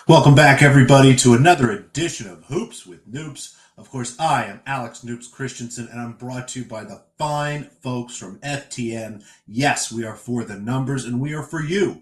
Welcome back, everybody, to another edition of Hoops with Noops. Of course, I am Alex Noops Christensen, and I'm brought to you by the fine folks from FTN. Yes, we are for the numbers, and we are for you.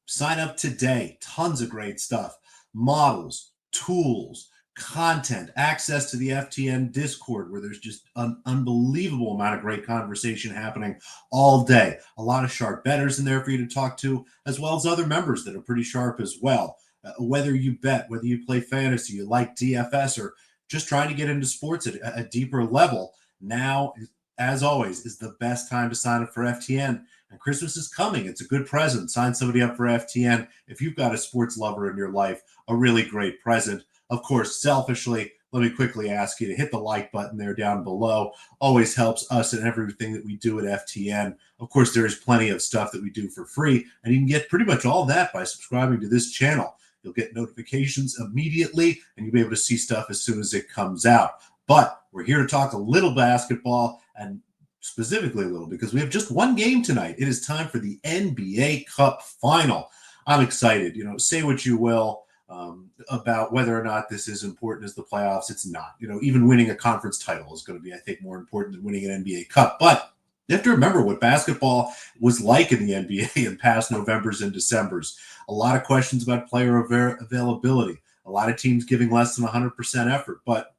Sign up today. Tons of great stuff. Models, tools, content, access to the FTN Discord, where there's just an unbelievable amount of great conversation happening all day. A lot of sharp bettors in there for you to talk to, as well as other members that are pretty sharp as well. Whether you bet, whether you play fantasy, you like DFS, or just trying to get into sports at a deeper level, now, as always, is the best time to sign up for FTN. And Christmas is coming. It's a good present. Sign somebody up for FTN. If you've got a sports lover in your life, a really great present. Of course, selfishly, let me quickly ask you to hit the like button there down below. Always helps us in everything that we do at FTN. Of course, there is plenty of stuff that we do for free, and you can get pretty much all of that by subscribing to this channel. You'll get notifications immediately, and you'll be able to see stuff as soon as it comes out. But we're here to talk a little basketball, and specifically a little, because we have just one game tonight. It is time for the NBA Cup Final. I'm excited. Say what you will about whether or not this is important as the playoffs. It's not. Even winning a conference title is going to be, I think, more important than winning an NBA Cup. But you have to remember what basketball was like in the NBA in past Novembers and Decembers. A lot of questions about player availability. A lot of teams giving less than 100% effort. But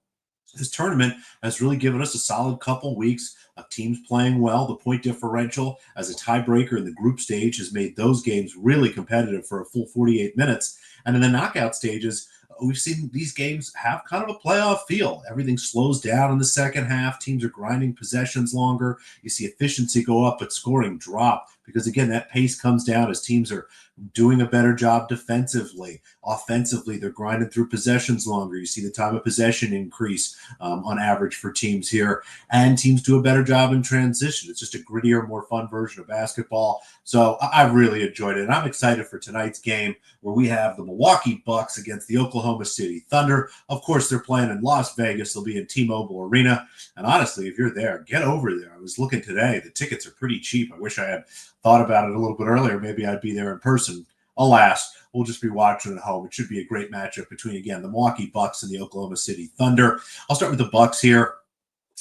this tournament has really given us a solid couple weeks of teams playing well. The point differential as a tiebreaker in the group stage has made those games really competitive for a full 48 minutes. And in the knockout stages, we've seen these games have kind of a playoff feel. Everything slows down in the second half. Teams are grinding possessions longer. You see efficiency go up, but scoring drop because, again, that pace comes down as teams are doing a better job defensively. Offensively, they're grinding through possessions longer. You see the time of possession increase on average for teams here, and teams do a better job in transition. It's just a grittier, more fun version of basketball. So I've really enjoyed it, and I'm excited for tonight's game where we have the Milwaukee Bucks against the Oklahoma City Thunder. Of course, they're playing in Las Vegas. They'll be in T-Mobile Arena, and honestly, if you're there, get over there. I was looking today. The tickets are pretty cheap. I wish I had thought about it a little bit earlier. Maybe I'd be there in person. Alas, we'll just be watching at home. It should be a great matchup between, again, the Milwaukee Bucks and the Oklahoma City Thunder. I'll start with the Bucks here.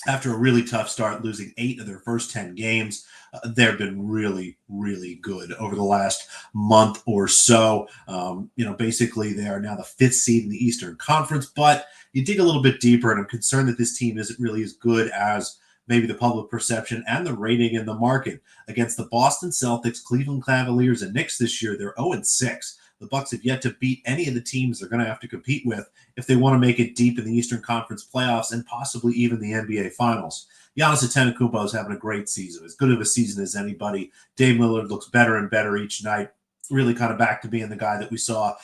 After a really tough start, losing 8 of their first 10 games, they've been really, really good over the last month or so. Basically, they are now the 5th seed in the Eastern Conference, but you dig a little bit deeper, and I'm concerned that this team isn't really as good as maybe the public perception and the rating in the market. Against the Boston Celtics, Cleveland Cavaliers, and Knicks this year, they're 0-6. The Bucks have yet to beat any of the teams they're going to have to compete with if they want to make it deep in the Eastern Conference playoffs and possibly even the NBA Finals. Giannis Antetokounmpo is having a great season, as good of a season as anybody. Dame Lillard looks better and better each night. Really kind of back to being the guy that we saw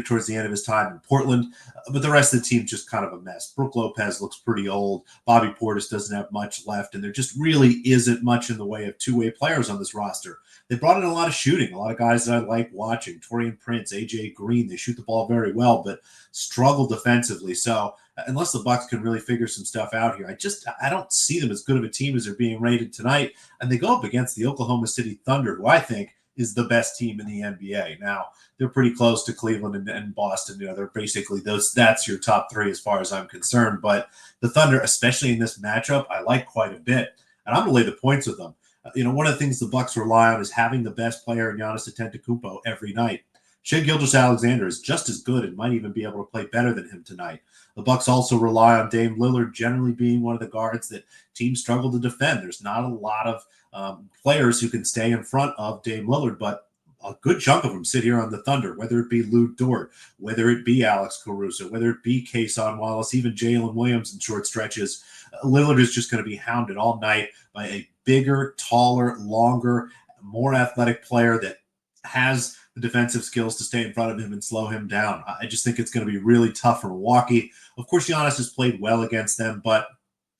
towards the end of his time in Portland. But the rest of the team's just kind of a mess. Brook Lopez looks pretty old. Bobby Portis doesn't have much left. And there just really isn't much in the way of two-way players on this roster. They brought in a lot of shooting, a lot of guys that I like watching. Torian Prince, AJ Green, they shoot the ball very well, but struggle defensively. So unless the Bucks can really figure some stuff out here, I don't see them as good of a team as they're being rated tonight. And they go up against the Oklahoma City Thunder, who I think is the best team in the NBA. Now, they're pretty close to Cleveland and Boston. They're basically that's your top 3 as far as I'm concerned. But the Thunder, especially in this matchup, I like quite a bit. And I'm going to lay the points with them. One of the things the Bucks rely on is having the best player in Giannis Antetokounmpo every night. Shai Gilgeous-Alexander is just as good and might even be able to play better than him tonight. The Bucks also rely on Dame Lillard generally being one of the guards that teams struggle to defend. There's not a lot of players who can stay in front of Dame Lillard, but a good chunk of them sit here on the Thunder, whether it be Lou Dort, whether it be Alex Caruso, whether it be Kason Wallace, even Jalen Williams in short stretches. Lillard is just going to be hounded all night by a bigger, taller, longer, more athletic player that has the defensive skills to stay in front of him and slow him down. I just think it's going to be really tough for Milwaukee. Of course, Giannis has played well against them, but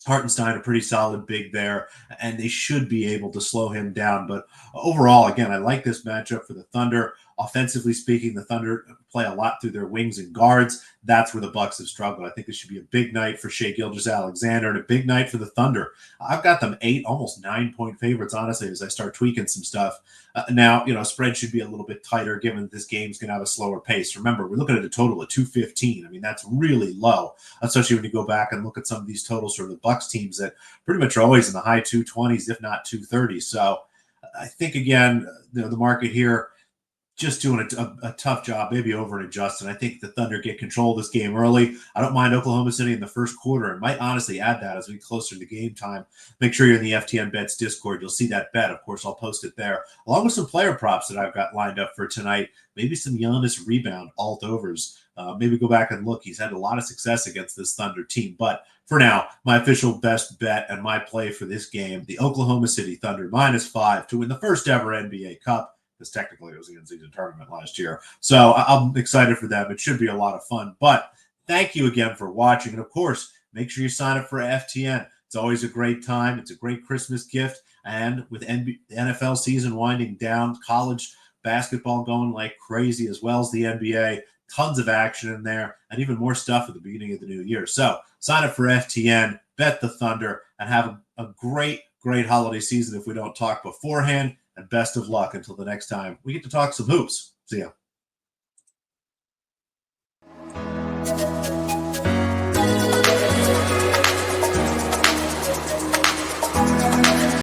Hartenstein, a pretty solid big there, and they should be able to slow him down. But overall, again, I like this matchup for the Thunder. Offensively speaking, the Thunder play a lot through their wings and guards. That's where the Bucks have struggled. I think this should be a big night for Shai Gilgeous-Alexander and a big night for the Thunder. I've got them 8, almost 9-point favorites, honestly, as I start tweaking some stuff. Now, spread should be a little bit tighter given that this game's going to have a slower pace. Remember, we're looking at a total of 215. I mean, that's really low, especially when you go back and look at some of these totals for the Bucks teams that pretty much are always in the high 220s, if not 230. So I think, again, the market here just doing a tough job, maybe over and adjusting. I think the Thunder get control of this game early. I don't mind Oklahoma City in the first quarter and might honestly add that as we get closer to game time. Make sure you're in the FTN Bets Discord. You'll see that bet. Of course, I'll post it there, along with some player props that I've got lined up for tonight. Maybe some Giannis rebound alt overs. Maybe go back and look. He's had a lot of success against this Thunder team. But for now, my official best bet and my play for this game, the Oklahoma City Thunder -5 to win the first ever NBA Cup. Because technically it was the in-season tournament last year. So I'm excited for them. It should be a lot of fun. But thank you again for watching. And, of course, make sure you sign up for FTN. It's always a great time. It's a great Christmas gift. And with the NFL season winding down, college basketball going like crazy, as well as the NBA, tons of action in there, and even more stuff at the beginning of the new year. So sign up for FTN, bet the Thunder, and have a great, great holiday season if we don't talk beforehand. And best of luck until the next time we get to talk some hoops. See ya.